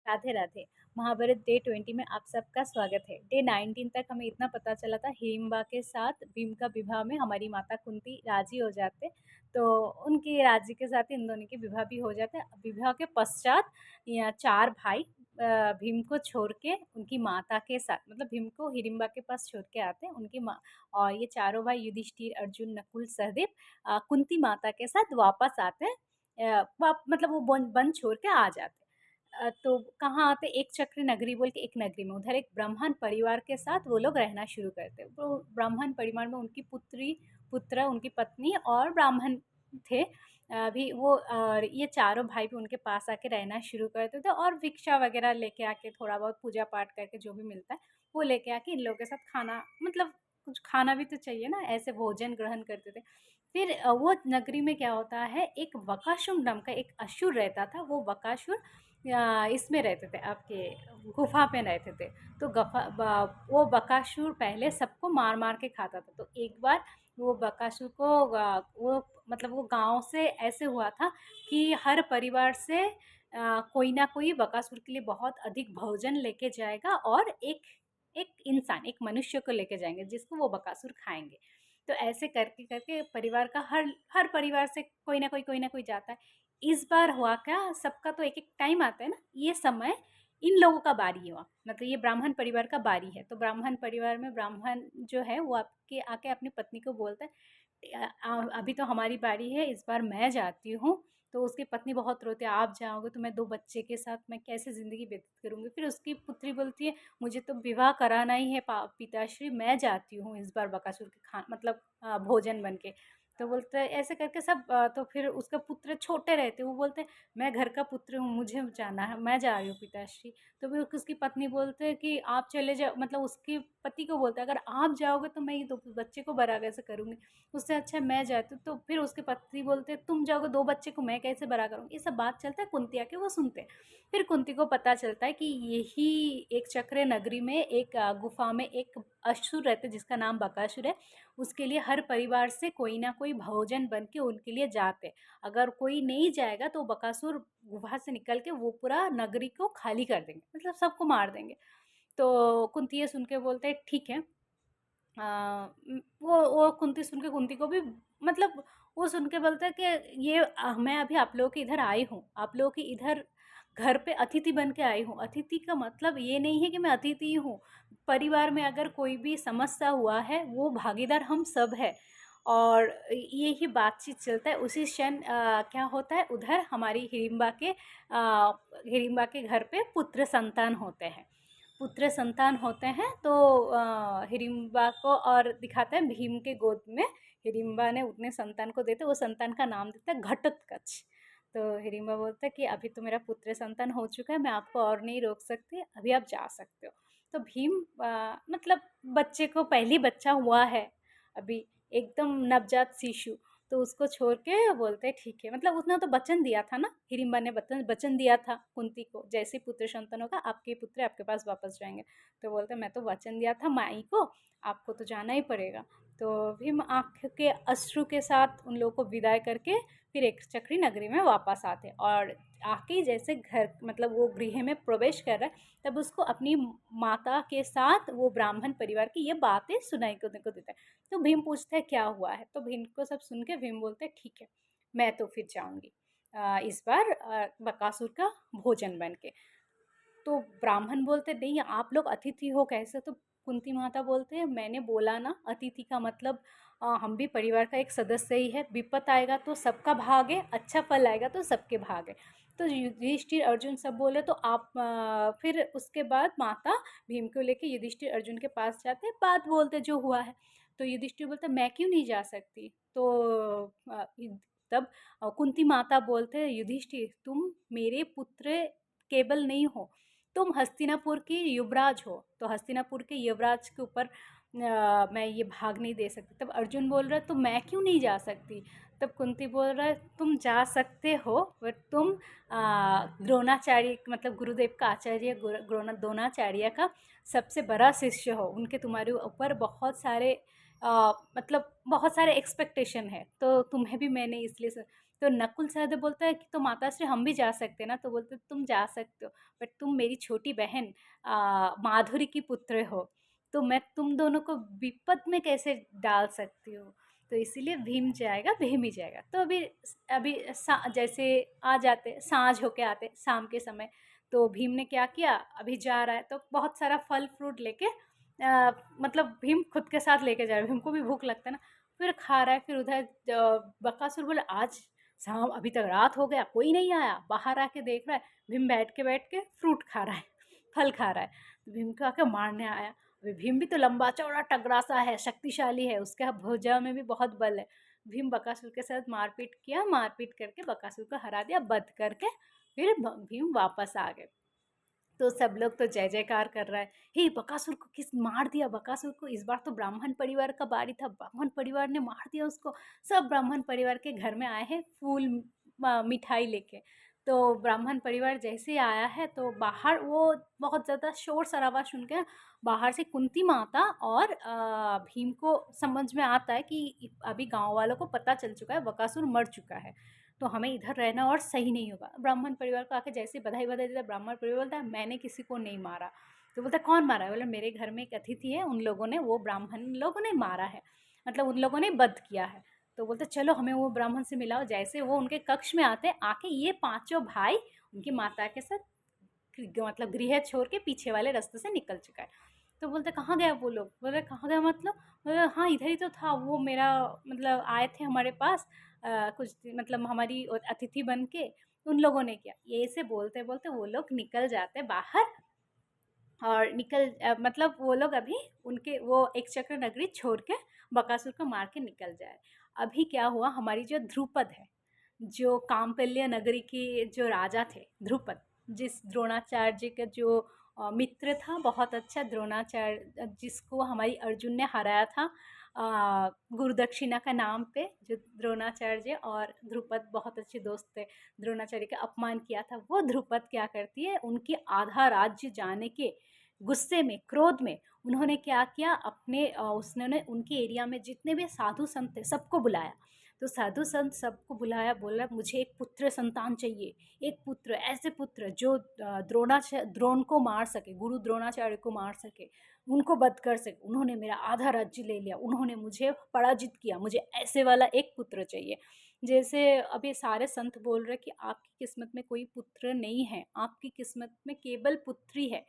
Radhe Radhe. Mahabharat day 20 में आप सबका स्वागत है। डे 19 तक हमें इतना पता चला था, हिडिंबा के साथ भीम का विवाह में हमारी माता कुंती राजी हो जाते, तो उनकी राजी के साथ इन दोनों के विवाह भी हो जाते। विवाह के पश्चात यह चार भाई भीम को छोड़ के उनकी माता के साथ, मतलब भीम को हिडिंबा के पास छोड़ के आते हैं उनकी माँ, और ये चारों भाई युधिष्ठिर, अर्जुन, नकुल, सहदेव कुंती माता के साथ वापस आते हैं। मतलब वो वन छोड़ के आ जाते। तो कहाँ आते, एक चक्र नगरी बोल के एक नगरी में, उधर एक ब्राह्मण परिवार के साथ वो लोग रहना शुरू करते। तो ब्राह्मण परिवार में उनकी पुत्र, उनकी पत्नी और ब्राह्मण थे। अभी वो और ये चारों भाई भी उनके पास आके रहना शुरू करते थे, और भिक्षा वगैरह लेके आके, थोड़ा बहुत पूजा पाठ करके जो भी मिलता है वो लेके आके इन लोगों के साथ खाना, मतलब कुछ खाना भी तो चाहिए ना, ऐसे भोजन ग्रहण करते थे। फिर वो नगरी में क्या होता है, एक बकासुर नाम का एक असुर रहता था। वो बकासुर इसमें रहते थे, आपके गुफा पे रहते थे। तो वो बकासुर पहले सबको मार मार के खाता था। तो एक बार वो बकासुर को वो मतलब वो गांव से ऐसे हुआ था कि हर परिवार से कोई ना कोई बकासुर के लिए बहुत अधिक भोजन लेके जाएगा, और एक एक इंसान, एक मनुष्य को लेके जाएंगे जिसको वो बकासुर खाएंगे। तो ऐसे करके करके परिवार का हर हर परिवार से कोई ना कोई जाता है। इस बार हुआ क्या, सबका तो एक एक टाइम आता है ना, ये समय इन लोगों का बारी हुआ, मतलब ये ब्राह्मण परिवार का बारी है। तो ब्राह्मण परिवार में ब्राह्मण जो है वो आपके आके अपनी पत्नी को बोलता है, अभी तो हमारी बारी है, इस बार मैं जाती हूँ। तो उसकी पत्नी बहुत रोती है, आप जाओगे तो मैं दो बच्चे के साथ मैं कैसे ज़िंदगी व्यतीत करूँगी। फिर उसकी पुत्री बोलती है, मुझे तो विवाह कराना ही है पिताश्री, मैं जाती हूँ इस बार बकासुर के मतलब भोजन बन के। तो बोलते हैं ऐसे करके सब तो फिर उसका पुत्र छोटे रहते, वो बोलते हैं मैं घर का पुत्र हूँ, मुझे जाना है, मैं जा रही हूँ पिताश्री। तो फिर उसकी पत्नी बोलते हैं कि आप चले जाओ, मतलब उसके पति को बोलते हैं अगर आप जाओगे तो मैं ये दो बच्चे को बड़ा कैसे करूँगी, उससे अच्छा मैं जाती हूँ। तो फिर उसके पति बोलते हैं तुम जाओगे, दो बच्चे को मैं कैसे बड़ा करूँगी। ये सब बात चलता है, कुंती आके वो सुनते हैं। फिर कुंती को पता चलता है कि यही एक चक्र नगरी में एक गुफा में एक असुर रहते जिसका नाम बकासुर है। उसके लिए हर परिवार से कोई ना कोई भोजन बन के उनके लिए जाते। अगर कोई नहीं जाएगा तो बकासुर गुफा से निकल के वो पूरा नगरी को खाली कर देंगे, मतलब सबको मार देंगे। तो कुंती ये सुन के बोलते हैं ठीक है। वो कुंती सुन के, कुंती को भी मतलब वो सुन के बोलता है कि ये मैं अभी आप लोगों के इधर आई हूँ, आप लोगों के इधर घर पे अतिथि बन के आई हूँ। अतिथि का मतलब ये नहीं है कि मैं अतिथि हूँ, परिवार में अगर कोई भी समस्या हुआ है वो भागीदार हम सब है। और ये ही बातचीत चलता है। उसी क्षण क्या होता है, उधर हमारी हिडिंबा के घर पे पुत्र संतान होते हैं। पुत्र संतान होते हैं तो हिडिंबा को और दिखाता है भीम के गोद में हिडिंबा ने उतने संतान को देते, वो संतान का नाम देता है घटोत्कच। तो हिडिंबा बोलता है कि अभी तो मेरा पुत्र संतान हो चुका है, मैं आपको और नहीं रोक सकती, अभी आप जा सकते हो। तो भीम मतलब बच्चे को, पहली बच्चा हुआ है अभी, एकदम नवजात शिशु, तो उसको छोड़ के बोलते हैं ठीक है। मतलब उसने तो वचन दिया था ना, हिडिंबा ने वचन वचन दिया था कुंती को, जैसे पुत्र संतान होगा आपके पुत्र आपके पास वापस जाएंगे। तो बोलते मैं तो वचन दिया था माई को, आपको तो जाना ही पड़ेगा। तो भीम आँख के अश्रु के साथ उन लोगों को विदाई करके फिर एक चक्री नगरी में वापस आते, और आके जैसे घर, मतलब वो गृह में प्रवेश कर रहा है, तब उसको अपनी माता के साथ वो ब्राह्मण परिवार की ये बातें सुनाई को देता है। तो भीम पूछता है क्या हुआ है, तो भीम को सब सुन के भीम बोलते हैं ठीक है, मैं तो फिर जाऊंगी इस बार बकासुर का भोजन बन के। तो ब्राह्मण बोलते नहीं आप लोग अतिथि हो कैसे। तो कुंती माता बोलते हैं मैंने बोला ना, अतिथि का मतलब हम भी परिवार का एक सदस्य ही है, विपत आएगा तो सबका भाग है, अच्छा फल आएगा तो सबके भाग है। तो युधिष्ठिर अर्जुन सब बोले, तो आप फिर उसके बाद माता भीम को लेके युधिष्ठिर अर्जुन के पास जाते, बात बोलते जो हुआ है। तो युधिष्ठिर बोलते मैं क्यों नहीं जा सकती। तो तब कुंती माता बोलते हैं युधिष्ठिर तुम मेरे पुत्र केवल नहीं हो, तुम हस्तिनापुर की युवराज हो, तो हस्तिनापुर के युवराज के ऊपर मैं ये भाग नहीं दे सकती। तब अर्जुन बोल रहा है तो मैं क्यों नहीं जा सकती। तब कुंती बोल रहा है तुम जा सकते हो, पर तुम द्रोणाचार्य, मतलब गुरुदेव का आचार्य द्रोणाचार्य का सबसे बड़ा शिष्य हो, उनके तुम्हारे ऊपर बहुत सारे मतलब बहुत सारे एक्सपेक्टेशन है, तो तुम्हें भी मैंने इसलिए तो नकुल सहदेव बोलता है कि तो माताश्री हम भी जा सकते हैं ना, तो बोलते तुम जा सकते हो, बट तुम मेरी छोटी बहन माधुरी की पुत्र हो, तो मैं तुम दोनों को विपद में कैसे डाल सकती हूँ। तो इसीलिए भीम जाएगा, भीम ही जाएगा। तो अभी अभी जैसे आ जाते, साँझ होके आते शाम के समय, तो भीम ने क्या किया, अभी जा रहा है तो बहुत सारा फल फ्रूट लेके मतलब भीम खुद के साथ लेके जा रहा है, भीम को भी भूख लगता है ना, फिर खा रहा है। फिर उधर बकासुर बोले आज शाम अभी तक रात हो गया कोई नहीं आया, बाहर आके देख रहा है भीम बैठ के फ्रूट खा रहा है, फल खा रहा है। तो भीम को आके मारने आया। अभी भीम भी तो लंबा चौड़ा तगड़ा सा है, शक्तिशाली है, उसके भुजा में भी बहुत बल है। भीम बकासुर के साथ मारपीट किया, मारपीट करके बकासुर को हरा दिया, वध करके फिर भीम वापस आ गए। तो सब लोग तो जय जयकार कर रहा है, हे बकासुर को किस मार दिया, बकासुर को इस बार तो ब्राह्मण परिवार का बारी था, ब्राह्मण परिवार ने मार दिया उसको। सब ब्राह्मण परिवार के घर में आए हैं फूल मिठाई लेके। तो ब्राह्मण परिवार जैसे ही आया है तो बाहर वो बहुत ज़्यादा शोर शराबा सुन के बाहर से कुंती माता और भीम को समझ में आता है कि अभी गांव वालों को पता चल चुका है बकासुर मर चुका है, तो हमें इधर रहना और सही नहीं होगा। ब्राह्मण परिवार को आके जैसे बधाई बधाई देता, ब्राह्मण परिवार बोलता है मैंने किसी को नहीं मारा। तो बोलता है कौन मारा है, बोले मेरे घर में एक अतिथि है, उन लोगों ने, वो ब्राह्मण लोगों ने मारा है, मतलब उन लोगों ने वध किया है। तो बोलते चलो हमें वो ब्राह्मण से मिलाओ। जैसे वो उनके कक्ष में आते, आके ये पांचों भाई उनकी माता के साथ मतलब गृह छोड़ के पीछे वाले रास्ते से निकल चुका है। तो बोलते कहाँ गया वो लोग, बोले कहाँ गया मतलब, बोले हाँ इधर ही तो था वो, मेरा मतलब आए थे हमारे पास कुछ मतलब हमारी अतिथि बन के, उन लोगों ने किया। ये से बोलते बोलते वो लोग निकल जाते बाहर, और मतलब वो लोग अभी उनके वो एक चक्र नगरी छोड़ के बकासुर को मार के निकल जाए। अभी क्या हुआ, हमारी जो ध्रुपद है, जो काम्पल्य नगरी की जो राजा थे ध्रुपद, जिस द्रोणाचार्य का जो मित्र था बहुत अच्छा, द्रोणाचार्य जिसको हमारी अर्जुन ने हराया था गुरुदक्षिणा का नाम पे, जो द्रोणाचार्य और ध्रुपद बहुत अच्छे दोस्त थे, द्रोणाचार्य का अपमान किया था। वो ध्रुपद क्या करती है, उनकी आधा राज्य जाने के गुस्से में, क्रोध में, उन्होंने क्या किया, अपने उसने उनके एरिया में जितने भी साधु संत थे सबको बुलाया। तो साधु संत सबको बुलाया, बोला मुझे एक पुत्र संतान चाहिए, एक पुत्र, ऐसे पुत्र जो द्रोण को मार सके, गुरु द्रोणाचार्य को मार सके, उनको वध कर सके। उन्होंने मेरा आधा राज्य ले लिया, उन्होंने मुझे पराजित किया, मुझे ऐसे वाला एक पुत्र चाहिए। जैसे अभी सारे संत बोल रहे कि आपकी किस्मत में कोई पुत्र नहीं है, आपकी किस्मत में केवल पुत्री है।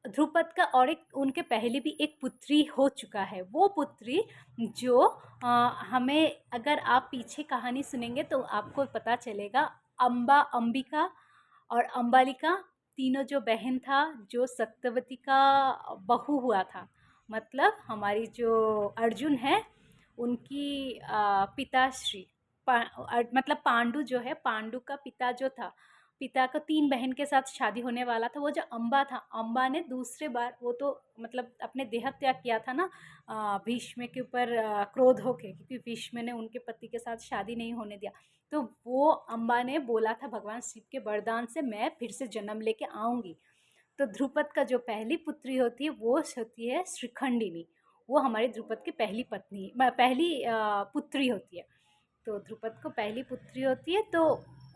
ध्रुपद का और एक उनके पहले भी एक पुत्री हो चुका है, वो पुत्री जो हमें, अगर आप पीछे कहानी सुनेंगे तो आपको पता चलेगा, अंबिका और अंबालिका तीनों जो बहन था, जो सत्यवती का बहू हुआ था, मतलब हमारी जो अर्जुन है उनकी पिताश्री, मतलब पांडु जो है, पांडु का पिता जो था, पिता का 3 बहन के साथ शादी होने वाला था। वो जो अम्बा था, अम्बा ने दूसरे बार, वो तो मतलब अपने देह त्याग किया था ना भीष्म के ऊपर क्रोध होके, क्योंकि भीष्म ने उनके पति के साथ शादी नहीं होने दिया। तो वो अम्बा ने बोला था भगवान शिव के वरदान से मैं फिर से जन्म लेके आऊँगी। तो ध्रुपद का जो पहली पुत्री होती है वो होती है श्रीखंडिनी, वो हमारे ध्रुपद की पहली पत्नी, पहली पुत्री होती है। तो ध्रुपद को पहली पुत्री होती है। तो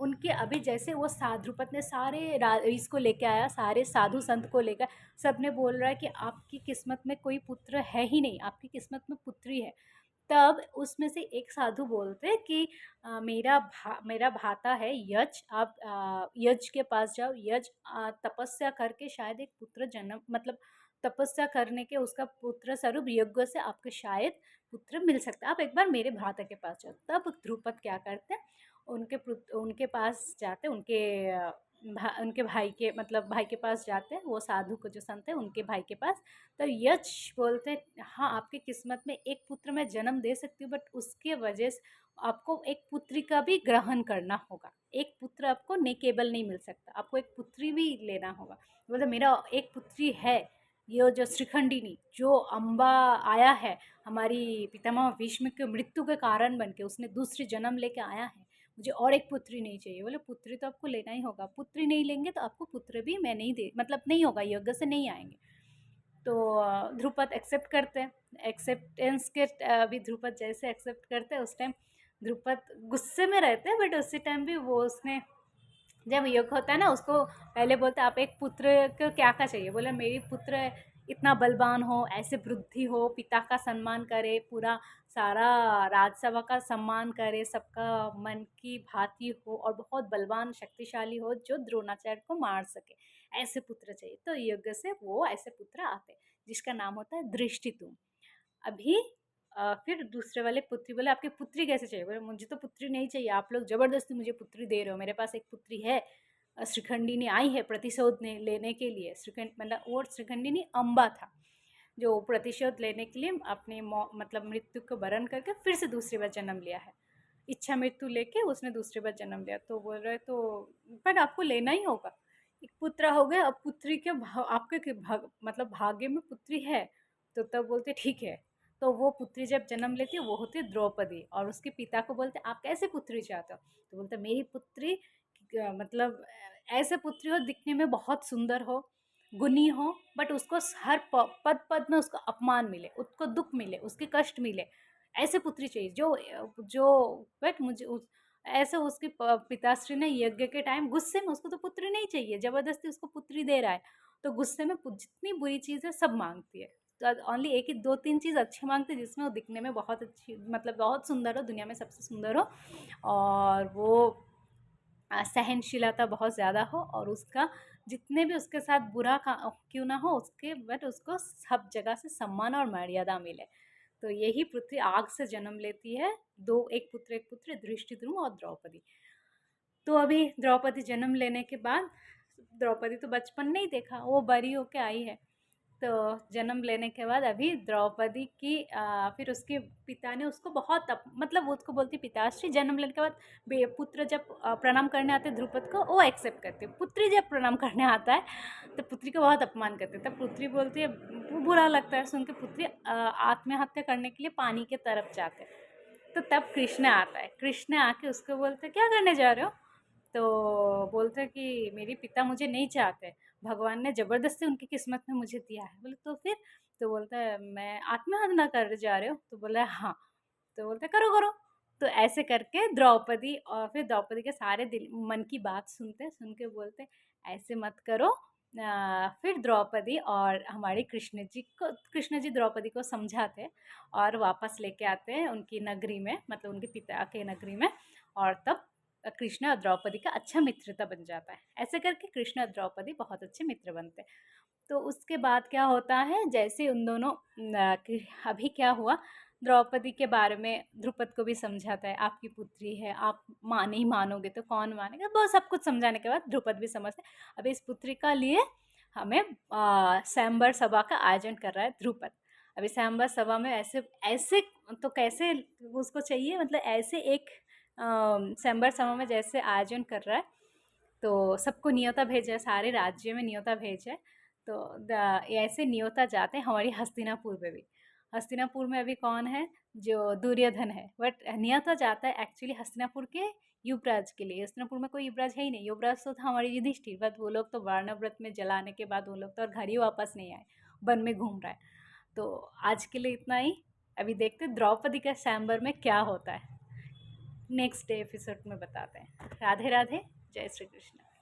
उनके अभी जैसे वो ध्रुपद ने सारे इसको लेके आया, सारे साधु संत को लेकर, सब ने बोल रहा है कि आपकी किस्मत में कोई पुत्र है ही नहीं, आपकी किस्मत में पुत्री है। तब उसमें से एक साधु बोलते कि मेरा भाता है यज, आप यज के पास जाओ, यज तपस्या करके शायद एक पुत्र जन्म, मतलब तपस्या करने के उसका पुत्र स्वरूप यज्ञ से आपको शायद पुत्र मिल सकता है, आप एक बार मेरे भ्राता के पास जाओ। तब ध्रुपद क्या करते, उनके पास जाते, उनके भाई के, मतलब भाई के पास जाते हैं, वो साधु को जो संत है उनके भाई के पास। तो यश बोलते हाँ आपकी किस्मत में एक पुत्र मैं जन्म दे सकती हूँ, बट उसके वजह से आपको एक पुत्री का भी ग्रहण करना होगा, एक पुत्र आपको ने केवल नहीं मिल सकता, आपको एक पुत्री भी लेना होगा। बोलते मेरा एक पुत्री है, ये जो श्रीखंडिनी, जो अम्बा आया है हमारी पितामह भीष्म के मृत्यु के कारण बन के, उसने दूसरी जन्म लेके आया है, मुझे और एक पुत्री नहीं चाहिए। बोले पुत्री तो आपको लेना ही होगा, पुत्री नहीं लेंगे तो आपको पुत्र भी मैं नहीं दे, मतलब नहीं होगा, यज्ञ से नहीं आएंगे। तो ध्रुपद एक्सेप्ट करते हैं, एक्सेप्टेंस के अभी ध्रुपद जैसे एक्सेप्ट करते हैं उस टाइम द्रुपद गुस्से में रहते हैं, बट उसी टाइम भी वो उसने जब युग होता है ना, उसको पहले बोलते आप एक पुत्र को क्या क्या चाहिए, बोले मेरी पुत्र इतना बलवान हो, ऐसे वृद्धि हो, पिता का सम्मान करे, पूरा सारा राजसभा का सम्मान करे, सबका मन की भांति हो, और बहुत बलवान शक्तिशाली हो जो द्रोणाचार्य को मार सके, ऐसे पुत्र चाहिए। तो यज्ञ से वो ऐसे पुत्र आते जिसका नाम होता है दृष्टितुम। अभी फिर दूसरे वाले पुत्री बोले आपकी पुत्री कैसे चाहिए, बोले मुझे तो पुत्री नहीं चाहिए, आप लोग जबरदस्ती मुझे पुत्री दे रहे हो, मेरे पास एक पुत्री है, श्रीखंडिनी आई है प्रतिशोध लेने के लिए। श्रीखंड मतलब वो श्रीखंडिनी अम्बा था जो प्रतिशोध लेने के लिए अपने मतलब मृत्यु को वरण करके फिर से दूसरी बार जन्म लिया है, इच्छा मृत्यु लेके उसने दूसरी बार जन्म लिया। तो बोल रहे तो पर आपको लेना ही होगा, एक पुत्र हो गया, अब पुत्री के आपके मतलब भाग्य में पुत्री है। तो तब बोलते ठीक है। तो वो पुत्री जब जन्म लेती है वो होती है द्रौपदी, और उसके पिता को बोलते आप कैसे पुत्री चाहते हो, तो बोलते मेरी पुत्री मतलब ऐसे पुत्री हो दिखने में बहुत सुंदर हो, गुनी हो, बट उसको हर पद पद में उसको अपमान मिले, उसको दुख मिले, उसके कष्ट मिले, ऐसे पुत्री चाहिए जो जो बट मुझे ऐसे उसके पिताश्री ने यज्ञ के टाइम गुस्से में, उसको तो पुत्री नहीं चाहिए, जबरदस्ती उसको पुत्री दे रहा है, तो गुस्से में जितनी बुरी चीज़ है सब मांगती है। तो ओनली एक ही दो तीन चीज़ अच्छी मांगती है जिसमें वो दिखने में बहुत अच्छी, मतलब बहुत सुंदर हो, दुनिया में सबसे सुंदर हो, और वो सहनशीलता बहुत ज़्यादा हो, और उसका जितने भी उसके साथ बुरा क्यों ना हो उसके, बट उसको सब जगह से सम्मान और मर्यादा मिले। तो यही पृथ्वी आग से जन्म लेती है, दो एक पुत्र धृष्टद्युम्न और द्रौपदी। तो अभी द्रौपदी जन्म लेने के बाद, द्रौपदी तो बचपन नहीं देखा, वो बड़ी होके आई है। तो जन्म लेने के बाद अभी द्रौपदी की फिर उसके पिता ने उसको बहुत मतलब वो उसको बोलती पिताश्री, जन्म लेने के बाद पुत्र जब प्रणाम करने आते द्रुपद को वो एक्सेप्ट करती है, पुत्री जब प्रणाम करने आता है तो पुत्री को बहुत अपमान करते हैं। तब पुत्री बोलती है, वो बुरा लगता है सुन के, पुत्री आत्महत्या करने के लिए पानी के तरफ जाते हैं। तो तब कृष्ण आता है, कृष्ण आके उसको बोलते क्या करने जा रहे हो, तो बोलते हैं कि मेरे पिता मुझे नहीं चाहते, भगवान ने ज़बरदस्ती उनकी किस्मत में मुझे दिया है। बोले तो फिर, तो बोलता है मैं आत्महत्या कर जा रहे हो, तो बोला है हाँ। तो बोलते करो करो। तो ऐसे करके द्रौपदी, और फिर द्रौपदी के सारे दिल मन की बात सुनते, सुन के बोलते ऐसे मत करो। फिर द्रौपदी और हमारे कृष्ण जी द्रौपदी को समझाते और वापस लेके आते हैं उनकी नगरी में, मतलब उनके पिता के नगरी में, और तब कृष्ण और द्रौपदी का अच्छा मित्रता बन जाता है। ऐसे करके कृष्ण और द्रौपदी बहुत अच्छे मित्र बनते हैं। तो उसके बाद क्या होता है, जैसे उन दोनों अभी क्या हुआ, द्रौपदी के बारे में द्रुपद को भी समझाता है, आपकी पुत्री है, आप नहीं मानोगे तो कौन मानेगा, बहुत सब कुछ समझाने के बाद द्रुपद भी समझते अब इस पुत्री का लिए हमें स्वयंवर सभा का आयोजन कर रहा है द्रुपद। अभी स्वयंवर सभा में ऐसे ऐसे तो कैसे उसको चाहिए, मतलब ऐसे एक स्वयंवर सभा में जैसे आयोजन कर रहा है, तो सबको न्योता भेजा है, सारे राज्यों में न्योता भेजा है। तो ऐसे न्योता जाते हैं हमारी हस्तिनापुर में भी। हस्तिनापुर में अभी कौन है, जो दुर्योधन है, बट न्योता जाता है एक्चुअली हस्तिनापुर के युवराज के लिए। हस्तिनापुर में कोई युवराज है ही नहीं, युवराज तो था हमारे युधिष्ठिर, बट वो लोग तो वार्णव्रत में जलाने के बाद वो लोग तो और घर ही वापस नहीं आए, वन में घूम रहा है। तो आज के लिए इतना ही। अभी देखते द्रौपदी का स्वयंवर में क्या होता है, नेक्स्ट डे एपिसोड में बताते हैं। राधे राधे, जय श्री कृष्ण।